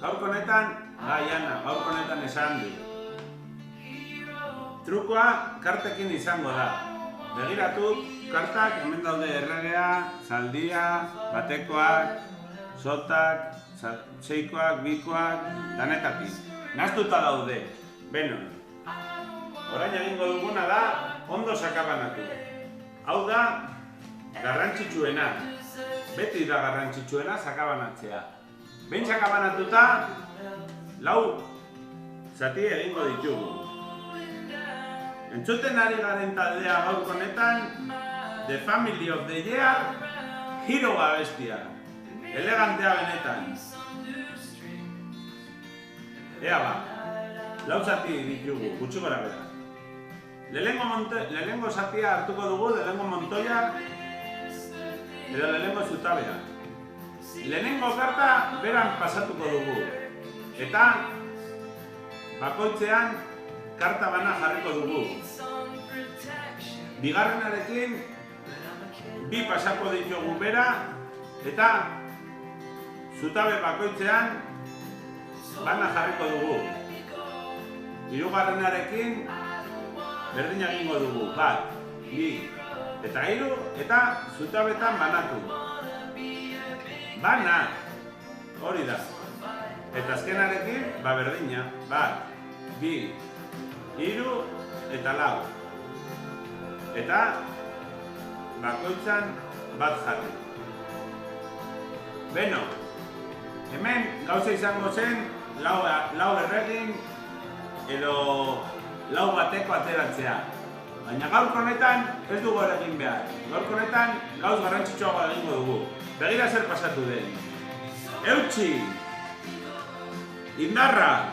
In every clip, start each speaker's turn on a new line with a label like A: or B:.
A: gaurko honetan, Ana, gaurko honetan esan du. Trukoa kartekin izango da. Begiratu, kartak hemen daude erregea, zaldia, batekoak, sotak, seikoak, bikoak, danetatik. Naztuta daude. Beno, orain egingo duguna da, ondo sakabanatu. Hau da, garrantzitsuena. Beti da garrantzitsuena sakabanatzea. Behin sakabanatuta, 4 zati egingo ditugu. Entzuten ari garen taldea gaurko honetan, The Family of the Year, Hero abestia. Elegantea benetan. Ea ba, 4 zati ditugu, gutxi gora bera. Lehenengo zatia hartuko dugu, lehenengo montoia, edo lehenengo zutabea. Lehenengo karta beran pasatuko dugu. Eta bakoitzean karta bana jarriko dugu. Bigarrenarekin 2 pasako ditugu bera, eta zutabe bakoitzean bana jarriko dugu. Hirugarrenarekin berdin egingo dugu. 1, 2, eta 3, eta zutabetan banatu. Bana! Hori da. Eta azkenarekin, berdina. 1, 2, 3, eta 4. Eta bakoitzan bat jarri. Beno, hemen gauza izango zen 4 erregin edo 4 bateko ateratzea. Baina gaurko honetan ez dugu egin behar. Gaurko honetan gauz garrantzitsuagoa egingo dugu. Begira zer pasatu den. Eutsi! Indarra!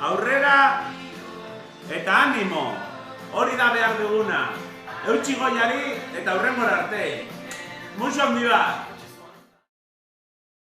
A: Aurrera! Eta animo! Hori da behar duguna. Eutsi goiari eta hurrengora arte. Musu handi bat!